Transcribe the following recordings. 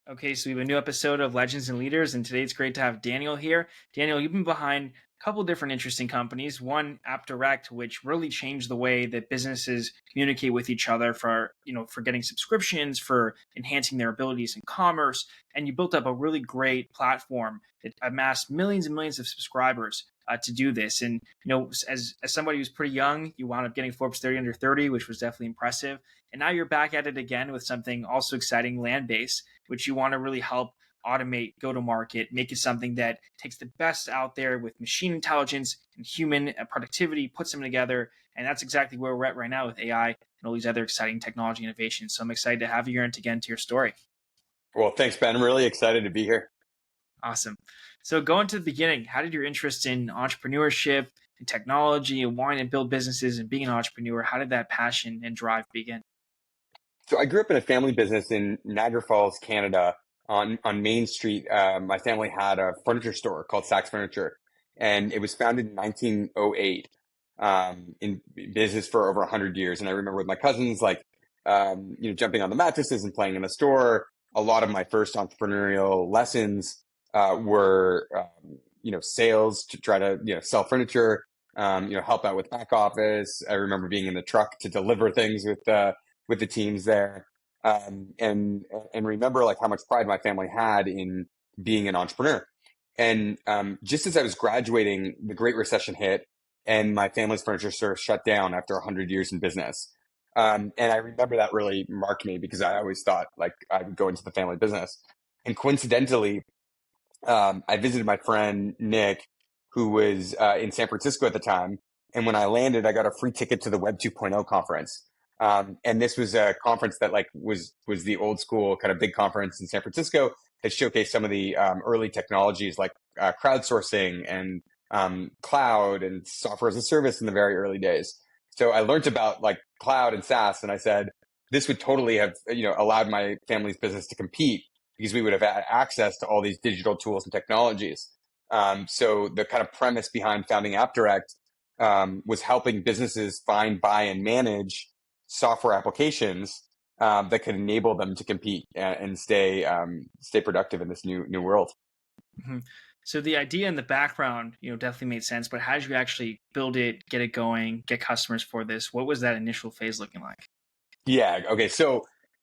Okay, so we have a new episode of Legends and Leaders, and today it's great to have Daniel here. Daniel, you've been behind a couple different interesting companies. One, AppDirect, which really changed the way that businesses communicate with each other for getting subscriptions, for enhancing their abilities in commerce, and you built up a really great platform that amassed millions and millions of subscribers to do this. And as somebody who's pretty young, you wound up getting Forbes 30 under 30, which was definitely impressive. And now you're back at it again with something also exciting, Landbase, which you want to really help automate, go to market, make it something that takes the best out there with machine intelligence and human productivity, puts them together. And that's exactly where we're at right now with AI and all these other exciting technology innovations. So I'm excited to have you here and to get into your story. Well, thanks, Ben. I'm really excited to be here. Awesome. So going to the beginning, how did your interest in entrepreneurship and technology and wanting to build businesses and being an entrepreneur, how did that passion and drive begin? So I grew up in a family business in Niagara Falls, Canada, on Main Street. My family had a furniture store called Saks Furniture, and it was founded in 1908. In business for over 100 years. And I remember with my cousins, jumping on the mattresses and playing in the store. A lot of my first entrepreneurial lessons were, sales to try to, sell furniture, help out with back office. I remember being in the truck to deliver things with the teams there. And remember like how much pride my family had in being an entrepreneur. And just as I was graduating, the Great Recession hit, and my family's furniture store shut down after 100 years in business. And I remember that really marked me because I always thought like I would go into the family business. And coincidentally, I visited my friend Nick, who was in San Francisco at the time. And when I landed, I got a free ticket to the Web 2.0 conference. And this was a conference that like was the old school kind of big conference in San Francisco that showcased some of the early technologies like crowdsourcing and cloud and software as a service in the very early days. So I learned about like cloud and SaaS, and I said this would totally have allowed my family's business to compete because we would have had access to all these digital tools and technologies. So the kind of premise behind founding AppDirect was helping businesses find, buy, and manage software applications that could enable them to compete and stay productive in this new world. Mm-hmm. So the idea in the background, definitely made sense. But how did you actually build it, get it going, get customers for this? What was that initial phase looking like? Yeah. Okay. So,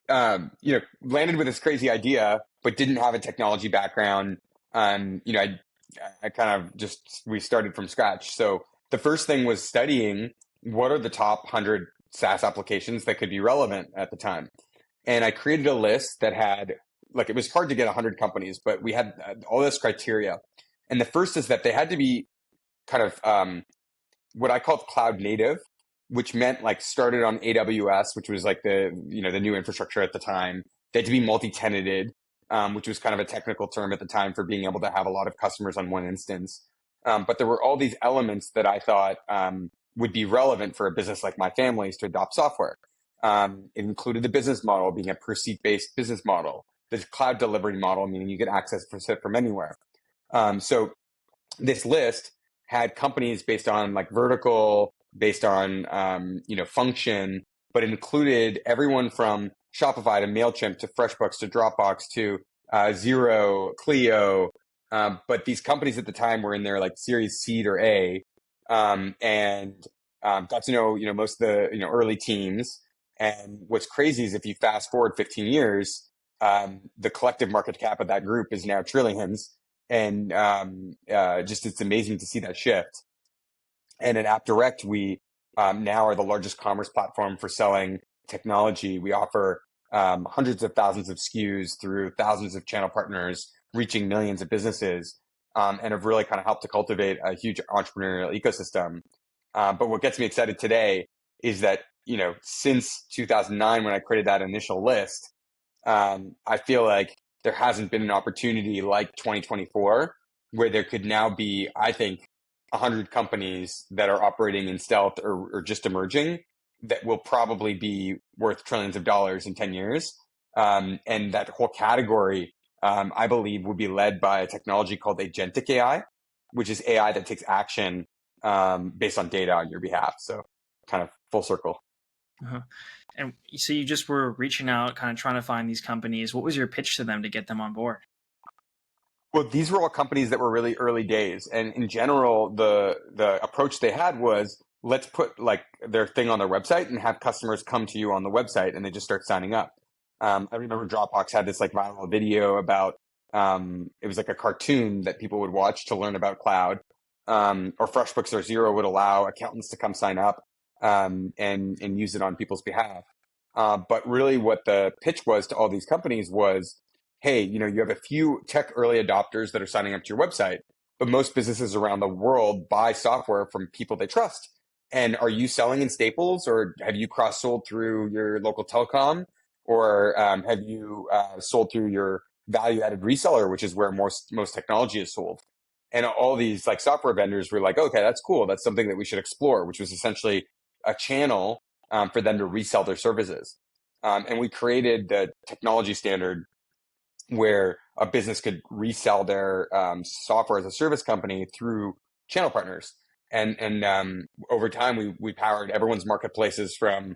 landed with this crazy idea, but didn't have a technology background. I kind of we started from scratch. So the first thing was studying what are the top 100 SaaS applications that could be relevant at the time. And I created a list that had, like, it was hard to get 100 companies, but we had all this criteria. And the first is that they had to be kind of what I called cloud native, which meant like started on AWS, which was like the new infrastructure at the time. They had to be multi-tenanted, which was kind of a technical term at the time for being able to have a lot of customers on one instance. But there were all these elements that I thought would be relevant for a business like my family's to adopt software. It included the business model being a per seat based business model, the cloud delivery model, meaning you get access from anywhere. So this list had companies based on like vertical, based on function, but it included everyone from Shopify to MailChimp to FreshBooks to Dropbox to Xero, Clio. But these companies at the time were in their like Series Seed or A, and got to know most of the early teams. And what's crazy is if you fast forward 15 years, the collective market cap of that group is now trillions. And just it's amazing to see that shift. And at AppDirect, we now are the largest commerce platform for selling technology. We offer hundreds of thousands of SKUs through thousands of channel partners, reaching millions of businesses, and have really kind of helped to cultivate a huge entrepreneurial ecosystem. But what gets me excited today is that, since 2009, when I created that initial list, I feel like there hasn't been an opportunity like 2024 where there could now be, I think, 100 companies that are operating in stealth or just emerging that will probably be worth trillions of dollars in 10 years. And that whole category, I believe, will be led by a technology called agentic AI, which is AI that takes action based on data on your behalf. So kind of full circle. Uh-huh. And so you just were reaching out, kind of trying to find these companies. What was your pitch to them to get them on board? Well, these were all companies that were really early days, and in general, the approach they had was let's put like their thing on their website and have customers come to you on the website, and they just start signing up. I remember Dropbox had this like viral video about it was like a cartoon that people would watch to learn about cloud, or FreshBooks or Xero would allow accountants to come sign up and use it on people's behalf. But really, what the pitch was to all these companies was, hey, you have a few tech early adopters that are signing up to your website, but most businesses around the world buy software from people they trust. And are you selling in Staples, or have you cross sold through your local telecom, or have you sold through your value added reseller, which is where most technology is sold? And all these like software vendors were like, okay, that's cool. That's something that we should explore, which was essentially a channel for them to resell their services. And we created the technology standard where a business could resell their software as a service company through channel partners. And over time, we powered everyone's marketplaces from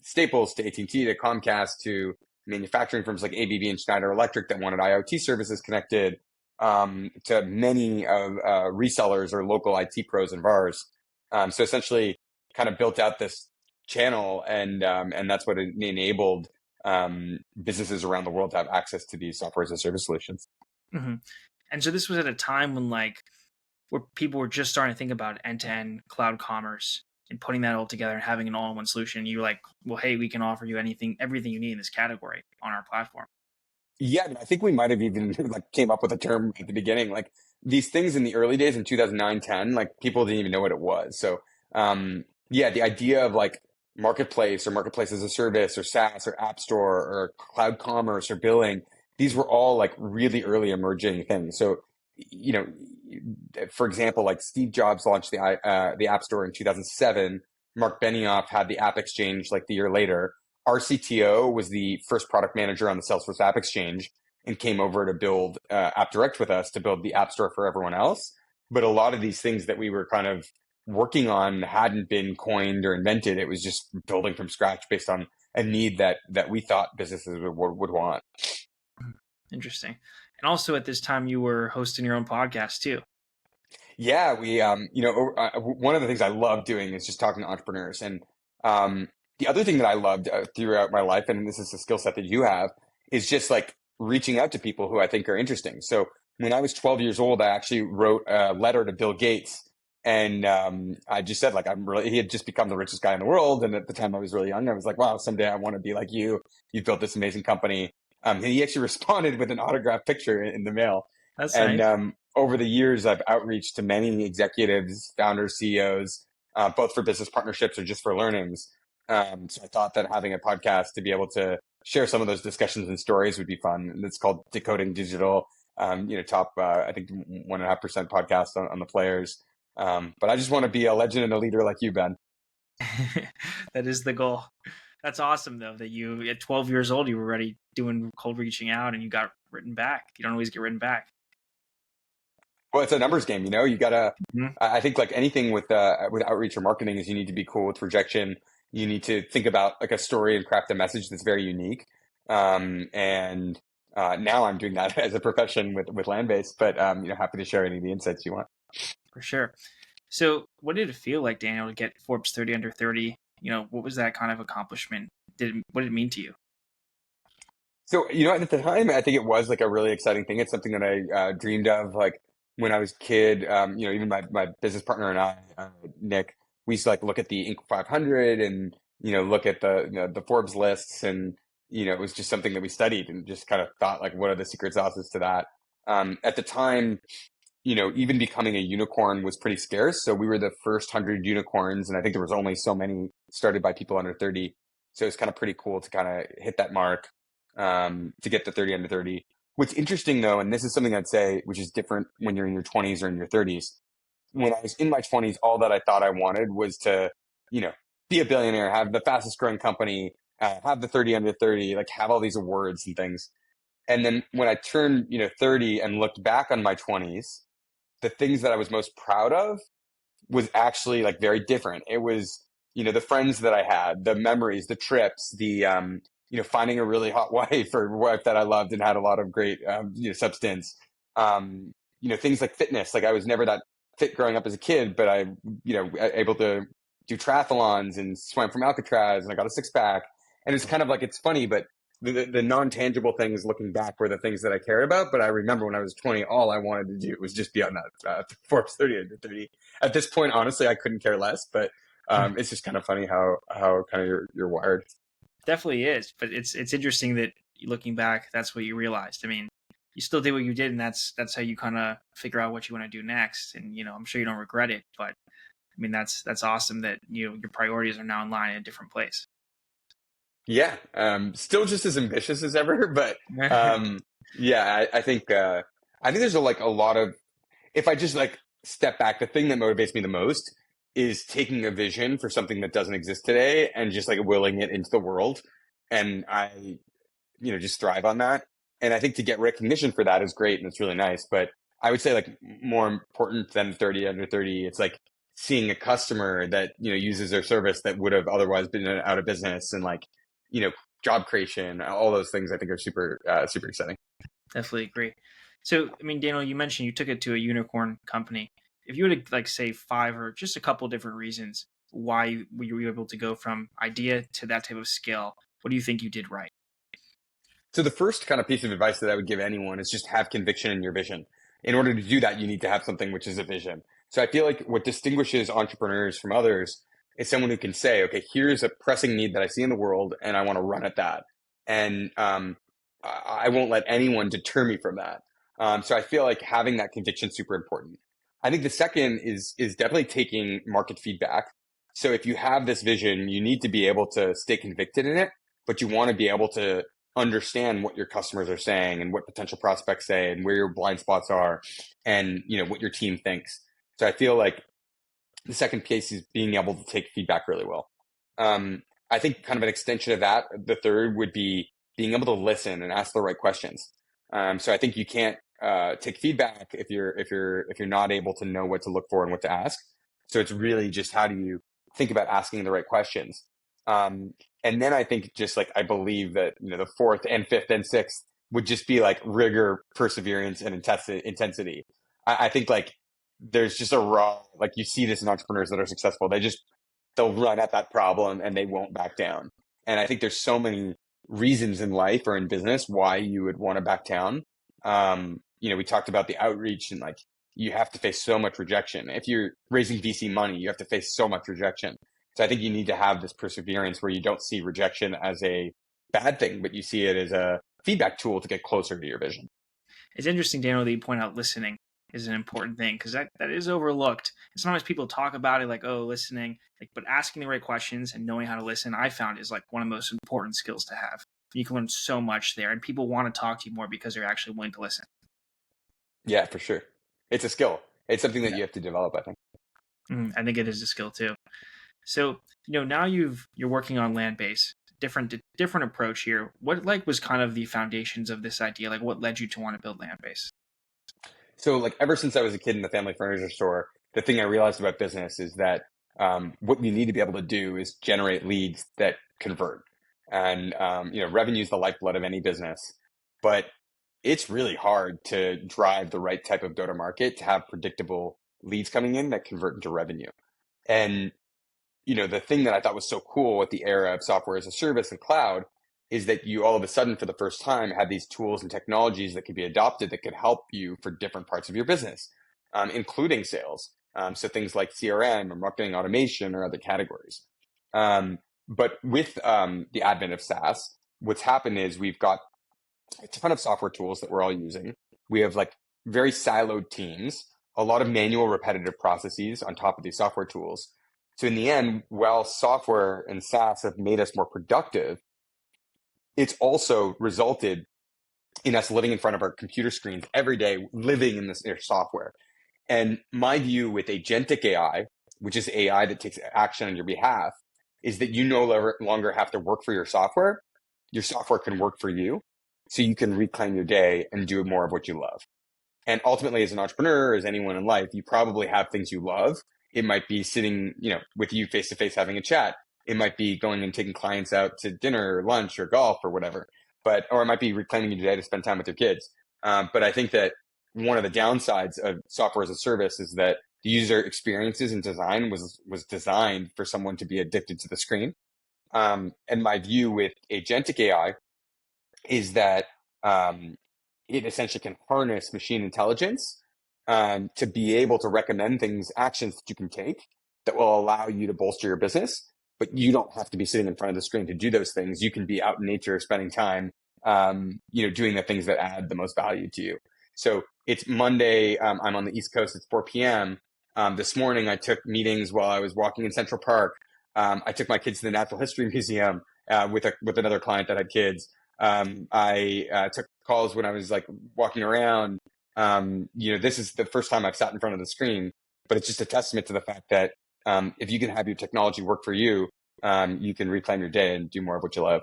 Staples to AT&T to Comcast to manufacturing firms like ABB and Schneider Electric that wanted IoT services connected, to many of resellers or local IT pros and VARs. So essentially, kind of built out this channel, and that's what it enabled businesses around the world to have access to these software as a service solutions. Hmm. And so this was at a time when where people were just starting to think about end-to-end cloud commerce and putting that all together and having an all-in-one solution. You're like, well, hey, we can offer you everything you need in this category on our platform. Yeah, I think we might have even like came up with a term at the beginning. Like these things in the early days in 2009, 10, like people didn't even know what it was. So yeah, the idea of like marketplace or marketplace as a service or SaaS or app store or cloud commerce or billing, these were all like really early emerging things. So, you know, for example, like Steve Jobs launched the App Store in 2007. Mark Benioff had the App Exchange like the year later. Our CTO was the first product manager on the Salesforce App Exchange and came over to build AppDirect with us to build the App Store for everyone else. But a lot of these things that we were kind of working on hadn't been coined or invented. It was just building from scratch based on a need that we thought businesses would want. Interesting. And also at this time, you were hosting your own podcast too. Yeah, we, one of the things I love doing is just talking to entrepreneurs. And the other thing that I loved throughout my life, and this is a skill set that you have, is just like reaching out to people who I think are interesting. So when I was 12 years old, I actually wrote a letter to Bill Gates. And I just said, like, he had just become the richest guy in the world. And at the time I was really young, I was like, wow, someday I want to be like you. You've built this amazing company. And he actually responded with an autographed picture in the mail. That's And nice. over the years, I've outreached to many executives, founders, CEOs, both for business partnerships or just for learnings. So I thought that having a podcast to be able to share some of those discussions and stories would be fun. And it's called Decoding Digital. Top I think 1.5% podcast on the players. But I just want to be a legend and a leader like you, Ben. That is the goal. That's awesome though, that you at 12 years old, you were already doing cold reaching out and you got written back. You don't always get written back. Well, it's a numbers game, you gotta, Mhm. I think like anything with outreach or marketing is you need to be cool with rejection. You need to think about like a story and craft a message that's very unique. And now I'm doing that as a profession with Landbase, but happy to share any of the insights you want. For sure. So what did it feel like, Daniel, to get Forbes 30 under 30? What was that kind of accomplishment? What did it mean to you? So, at the time, I think it was like a really exciting thing. It's something that I dreamed of like when I was a kid. Even my business partner and I, Nick, we used to like look at the Inc. 500 and, look at the Forbes lists. And, it was just something that we studied and just kind of thought like, what are the secret sauces to that? At the time, even becoming a unicorn was pretty scarce. So we were the first 100 unicorns. And I think there was only so many started by people under 30. So it's kind of pretty cool to kind of hit that mark, to get the 30 under 30. What's interesting though, and this is something I'd say, which is different when you're in your 20s or in your 30s. When I was in my 20s, all that I thought I wanted was to, be a billionaire, have the fastest growing company, have the 30 under 30, like have all these awards and things. And then when I turned, 30 and looked back on my 20s, the things that I was most proud of was actually like very different. It was the friends that I had, the memories, the trips, the finding a really hot wife or wife that I loved and had a lot of great substance. Things like fitness. Like I was never that fit growing up as a kid, but I able to do triathlons and swam from Alcatraz, and I got a six pack. And it's kind of like, it's funny, but the non-tangible things looking back were the things that I cared about. But I remember when I was 20, all I wanted to do was just be on that Forbes 30 under 30. At this point, honestly, I couldn't care less, but it's just kind of funny how kind of you're wired. Definitely is, but it's interesting that looking back, that's what you realized. I mean, you still did what you did, and that's how you kind of figure out what you want to do next. And I'm sure you don't regret it, but I mean, that's awesome that your priorities are now in line in a different place. Yeah, still just as ambitious as ever, but yeah, I think there's a lot of, if I just like step back, the thing that motivates me the most is taking a vision for something that doesn't exist today and just like willing it into the world, and I just thrive on that. And I think to get recognition for that is great and it's really nice, but I would say like more important than 30 under 30, it's like seeing a customer that uses their service that would have otherwise been out of business, and like job creation, all those things I think are super exciting. Definitely agree. So, I mean, Daniel, you mentioned you took it to a unicorn company. If you were to like say 5 or just a couple different reasons why you were able to go from idea to that type of scale, what do you think you did right? So the first kind of piece of advice that I would give anyone is just have conviction in your vision. In order to do that, you need to have something which is a vision. So I feel like what distinguishes entrepreneurs from others is someone who can say, okay, here's a pressing need that I see in the world and I want to run at that. And I won't let anyone deter me from that. So I feel like having that conviction is super important. I think the second is definitely taking market feedback. So if you have this vision, you need to be able to stay convicted in it, but you want to be able to understand what your customers are saying and what potential prospects say and where your blind spots are, and what your team thinks. So I feel like the second piece is being able to take feedback really well. I think kind of an extension of that, the third would be being able to listen and ask the right questions. So I think you can't take feedback if you're not able to know what to look for and what to ask. So it's really just how do you think about asking the right questions. And then I think just like, I believe that, the fourth and fifth and sixth would just be like rigor, perseverance, and intensity. I think like there's just a raw, like you see this in entrepreneurs that are successful. They'll run at that problem and they won't back down. And I think there's so many reasons in life or in business why you would want to back down. We talked about the outreach, and like you have to face so much rejection. If you're raising VC money, you have to face so much rejection. So I think you need to have this perseverance where you don't see rejection as a bad thing, but you see it as a feedback tool to get closer to your vision. It's interesting, Daniel, that you point out listening is an important thing, because that is overlooked. And sometimes people talk about it like, oh, listening, but asking the right questions and knowing how to listen, I found is like one of the most important skills to have. You can learn so much there, and people want to talk to you more because they're actually willing to listen. Yeah, for sure. It's a skill. It's something that you have to develop, I think. I think it is a skill too. So, now you're working on Landbase, different approach here. What was kind of the foundations of this idea? Like what led you to want to build Landbase? So like ever since I was a kid in the family furniture store, the thing I realized about business is that what you need to be able to do is generate leads that convert. And revenue is the lifeblood of any business, but it's really hard to drive the right type of go-to-market to have predictable leads coming in that convert into revenue. And the thing that I thought was so cool with the era of software as a service and cloud is that you all of a sudden, for the first time, had these tools and technologies that could be adopted that could help you for different parts of your business, including sales. So things like CRM or marketing automation or other categories. But with the advent of SaaS, what's happened is we've got a ton of software tools that we're all using. We have like very siloed teams, a lot of manual repetitive processes on top of these software tools. So in the end, while software and SaaS have made us more productive, it's also resulted in us living in front of our computer screens every day, living in this software. And my view with agentic AI, which is AI that takes action on your behalf, is that you no longer have to work for your software. Your software can work for you, so you can reclaim your day and do more of what you love. And ultimately, as an entrepreneur, as anyone in life, you probably have things you love. It might be sitting, with you face to face having a chat. It might be going and taking clients out to dinner or lunch or golf or whatever. Or it might be reclaiming your day to spend time with your kids. But I think that one of the downsides of software as a service is that the user experiences and design was designed for someone to be addicted to the screen. And my view with agentic AI is that it essentially can harness machine intelligence to be able to recommend things, actions that you can take that will allow you to bolster your business. But you don't have to be sitting in front of the screen to do those things. You can be out in nature, spending time, doing the things that add the most value to you. So it's Monday. I'm on the East Coast. It's 4 p.m. This morning, I took meetings while I was walking in Central Park. I took my kids to the Natural History Museum with another client that had kids. I took calls when I was like walking around. This is the first time I've sat in front of the screen, but it's just a testament to the fact that if you can have your technology work for you, you can reclaim your day and do more of what you love.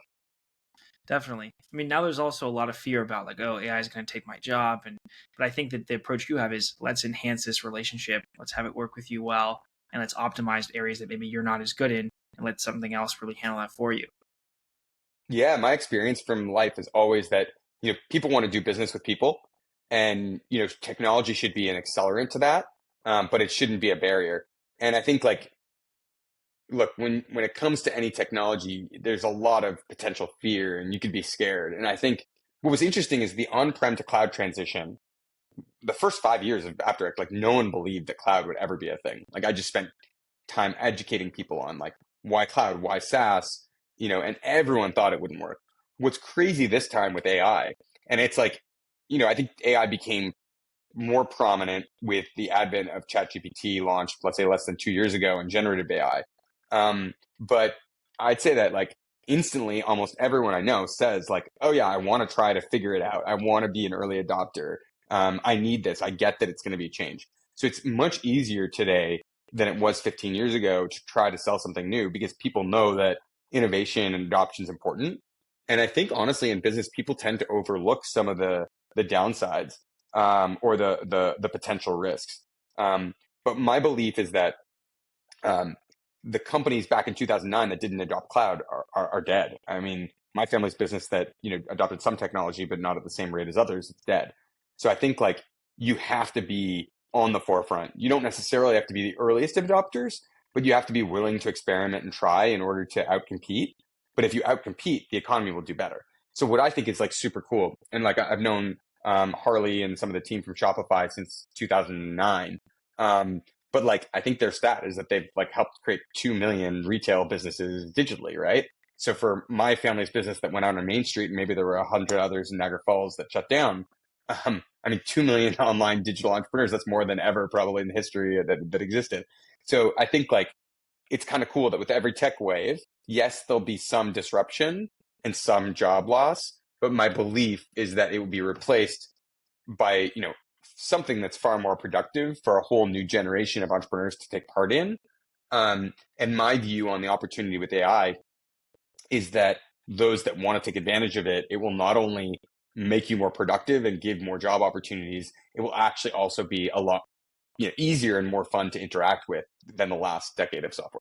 Definitely. I mean, now there's also a lot of fear about like, oh, AI is going to take my job, but I think that the approach you have is let's enhance this relationship, let's have it work with you well, and let's optimize areas that maybe you're not as good in, and let something else really handle that for you. Yeah, my experience from life is always that people want to do business with people, and technology should be an accelerant to that, but it shouldn't be a barrier. And I think look, when it comes to any technology, there's a lot of potential fear and you could be scared. And I think what was interesting is the on-prem to cloud transition. The first 5 years of AppDirect, like no one believed that cloud would ever be a thing. Like I just spent time educating people on like why cloud, why SaaS, and everyone thought it wouldn't work. What's crazy this time with AI, and it's like, I think AI became more prominent with the advent of ChatGPT launched, let's say less than 2 years ago, and generative AI. But I'd say that like instantly, almost everyone I know says like, oh yeah, I want to try to figure it out. I want to be an early adopter. I need this. I get that it's going to be a change. So it's much easier today than it was 15 years ago to try to sell something new because people know that innovation and adoption is important. And I think honestly in business, people tend to overlook some of the downsides or the potential risks. But my belief is that the companies back in 2009 that didn't adopt cloud are dead. I mean, my family's business that adopted some technology but not at the same rate as others, it's dead. So I think like you have to be on the forefront. You don't necessarily have to be the earliest of adopters, but you have to be willing to experiment and try in order to outcompete. But if you outcompete, the economy will do better. So what I think is like super cool, and like I've known Harley and some of the team from Shopify since 2009. But like, I think their stat is that they've like helped create 2 million retail businesses digitally, right? So for my family's business that went out on Main Street, and maybe there were 100 others in Niagara Falls that shut down. I mean, 2 million online digital entrepreneurs, that's more than ever probably in the history that existed. So I think like, it's kind of cool that with every tech wave, yes, there'll be some disruption and some job loss, but my belief is that it will be replaced by, something that's far more productive for a whole new generation of entrepreneurs to take part in. And my view on the opportunity with AI is that those that want to take advantage of it, it will not only make you more productive and give more job opportunities, it will actually also be a lot easier and more fun to interact with than the last decade of software.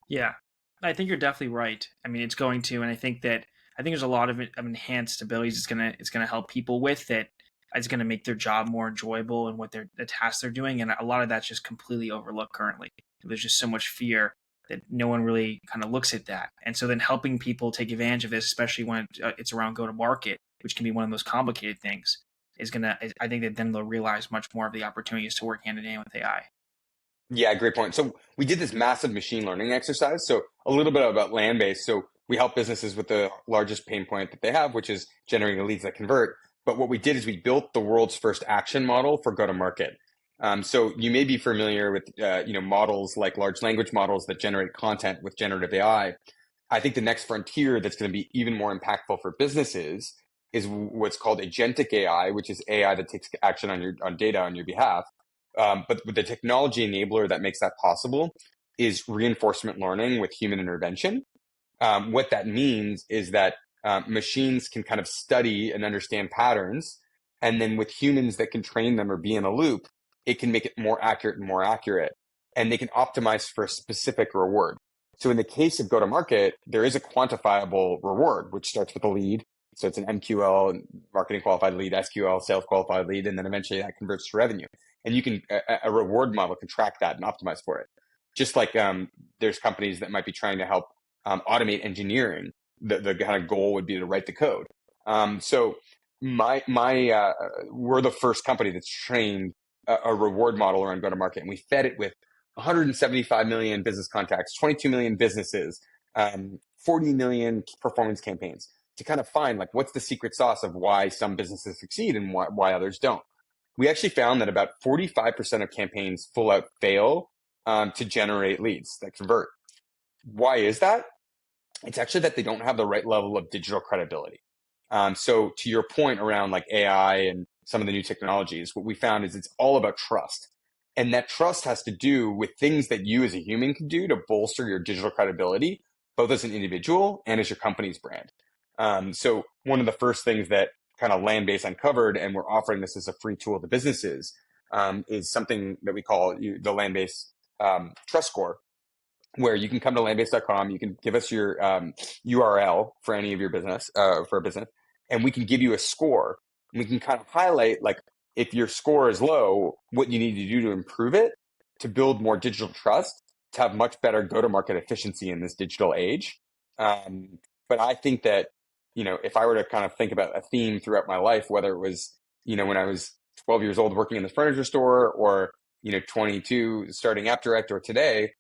Yeah, I think you're definitely right. I mean, it's going to, and I think there's a lot of enhanced abilities it's gonna help people with that. It's going to make their job more enjoyable and what the tasks they're doing, and a lot of that's just completely overlooked currently. There's just so much fear that no one really kind of looks at that, and so then helping people take advantage of this, especially when it's around go to market, which can be one of the most complicated things, I think that then they'll realize much more of the opportunities to work hand in hand with AI. Yeah, great point. So we did this massive machine learning exercise. So a little bit about Landbase. So we help businesses with the largest pain point that they have, which is generating leads that convert. But what we did is we built the world's first action model for go-to-market. So you may be familiar with models like large language models that generate content with generative AI. I think the next frontier that's going to be even more impactful for businesses is what's called agentic AI, which is AI that takes action on data on your behalf. But the technology enabler that makes that possible is reinforcement learning with human intervention. What that means is that machines can kind of study and understand patterns. And then with humans that can train them or be in a loop, it can make it more accurate and more accurate. and they can optimize for a specific reward. So in the case of go-to-market, there is a quantifiable reward, which starts with a lead. So it's an MQL, marketing qualified lead, SQL, sales qualified lead, and then eventually that converts to revenue. And you can, a reward model can track that and optimize for it. Just like there's companies that might be trying to help automate engineering. The kind of goal would be to write the code. So we're the first company that's trained a reward model around go-to-market, and we fed it with 175 million business contacts, 22 million businesses, 40 million performance campaigns to kind of find like what's the secret sauce of why some businesses succeed and why others don't. We actually found that about 45% of campaigns full out fail to generate leads that convert. Why is that? It's actually that they don't have the right level of digital credibility. So to your point around like AI and some of the new technologies, what we found is it's all about trust. And that trust has to do with things that you as a human can do to bolster your digital credibility, both as an individual and as your company's brand. So one of the first things that kind of Landbase uncovered, and we're offering this as a free tool to businesses, is something that we call the Landbase Trust Score, where you can come to landbase.com, you can give us your URL for any of your business, for a business, and we can give you a score. And we can kind of highlight, like, if your score is low, what you need to do to improve it, to build more digital trust, to have much better go-to-market efficiency in this digital age. But I think that, if I were to kind of think about a theme throughout my life, whether it was, when I was 12 years old working in the furniture store, or, 22 starting AppDirect, or today,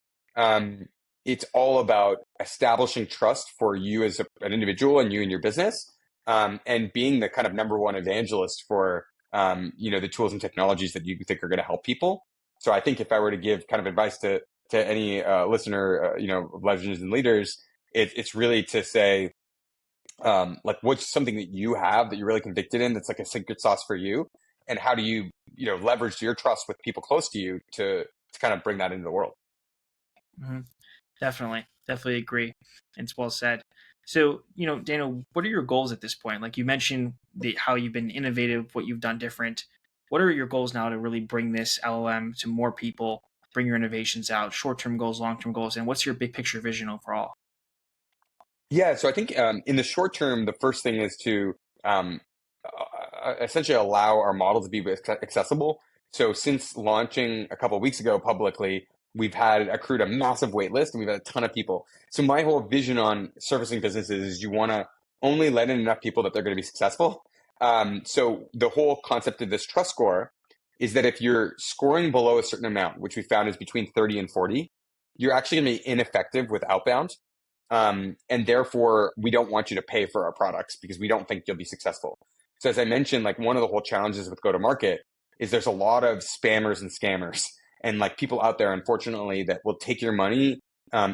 it's all about establishing trust for you as an individual and you and your business, and being the kind of number one evangelist for, the tools and technologies that you think are going to help people. So I think if I were to give kind of advice to any listener, of Legends and Leaders, it's really to say, like, what's something that you have that you're really convicted in that's like a secret sauce for you, and how do you, leverage your trust with people close to you to kind of bring that into the world. Mm-hmm. Definitely agree. It's well said. So, Daniel, what are your goals at this point? Like you mentioned how you've been innovative, what you've done different. What are your goals now to really bring this LLM to more people, bring your innovations out, short-term goals, long-term goals, and what's your big picture vision overall? Yeah, so I think in the short term, the first thing is to essentially allow our model to be accessible. So since launching a couple of weeks ago publicly, we've had accrued a massive wait list, and we've had a ton of people. So my whole vision on servicing businesses is you want to only let in enough people that they're going to be successful. So the whole concept of this trust score is that if you're scoring below a certain amount, which we found is between 30 and 40, you're actually going to be ineffective with outbound. And therefore, we don't want you to pay for our products because we don't think you'll be successful. So as I mentioned, like, one of the whole challenges with go-to-market is there's a lot of spammers and scammers, and like people out there, unfortunately, that will take your money,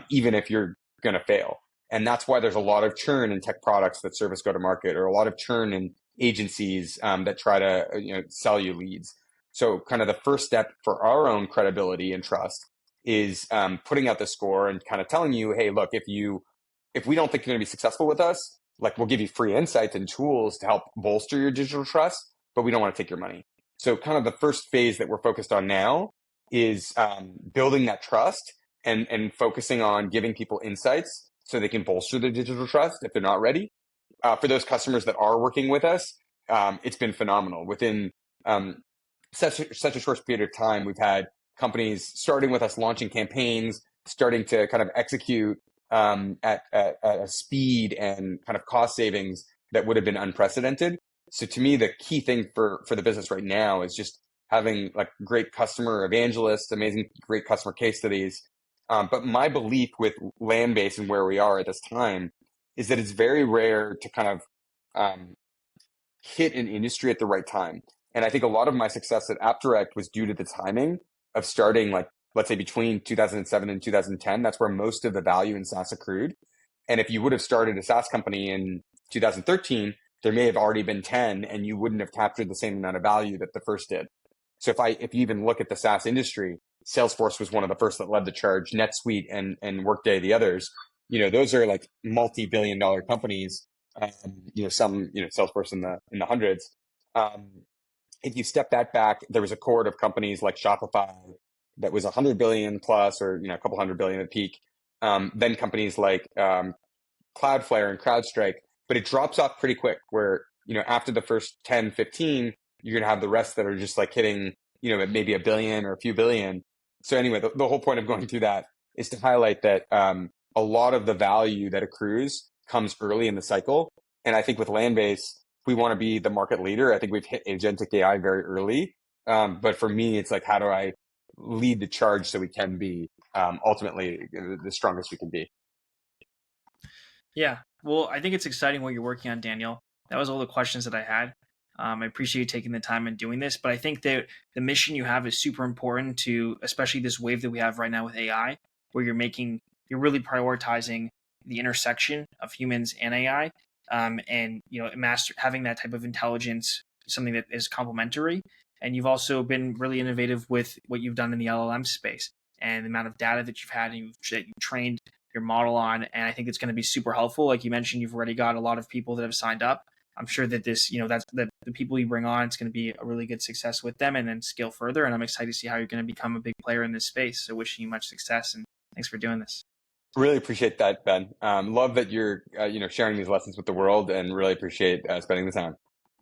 even if you're going to fail. And that's why there's a lot of churn in tech products that service go-to-market, or a lot of churn in agencies that try to sell you leads. So kind of the first step for our own credibility and trust is putting out the score and kind of telling you, hey, look, if we don't think you're going to be successful with us, like, we'll give you free insights and tools to help bolster your digital trust, but we don't want to take your money. So kind of the first phase that we're focused on now is building that trust and focusing on giving people insights so they can bolster their digital trust if they're not ready. For those customers that are working with us, it's been phenomenal. Within such a short period of time, we've had companies starting with us launching campaigns, starting to kind of execute at a speed and kind of cost savings that would have been unprecedented. So to me, the key thing for the business right now is just having like great customer evangelists, great customer case studies. But my belief with Landbase and where we are at this time is that it's very rare to kind of hit an industry at the right time. And I think a lot of my success at AppDirect was due to the timing of starting, like, let's say between 2007 and 2010. That's where most of the value in SaaS accrued. And if you would have started a SaaS company in 2013, there may have already been 10, and you wouldn't have captured the same amount of value that the first did. So if you even look at the SaaS industry, Salesforce was one of the first that led the charge, NetSuite and Workday the others. Those are like multi-billion-dollar companies. Some Salesforce in the hundreds. If you step that back, there was a cohort of companies like Shopify that was 100 billion plus, or a couple hundred billion at peak. Then companies like Cloudflare and CrowdStrike, but it drops off pretty quick where, after the first 10, 15, you're going to have the rest that are just like hitting, maybe a billion or a few billion. So anyway, the whole point of going through that is to highlight that a lot of the value that accrues comes early in the cycle. And I think with Landbase, we want to be the market leader. I think we've hit agentic AI very early. But for me, it's like, how do I lead the charge so we can be ultimately the strongest we can be? Yeah. Well, I think it's exciting what you're working on, Daniel. That was all the questions that I had. I appreciate you taking the time and doing this, but I think that the mission you have is super important to, especially this wave that we have right now with AI, where you're really prioritizing the intersection of humans and AI, and having that type of intelligence, something that is complementary. And you've also been really innovative with what you've done in the LLM space and the amount of data that you've had and that you've trained your model on. And I think it's going to be super helpful. Like you mentioned, you've already got a lot of people that have signed up. I'm sure that this, that's the people you bring on, it's going to be a really good success with them and then scale further. And I'm excited to see how you're going to become a big player in this space. So wishing you much success and thanks for doing this. Really appreciate that, Ben. Love that you're, sharing these lessons with the world, and really appreciate spending the time.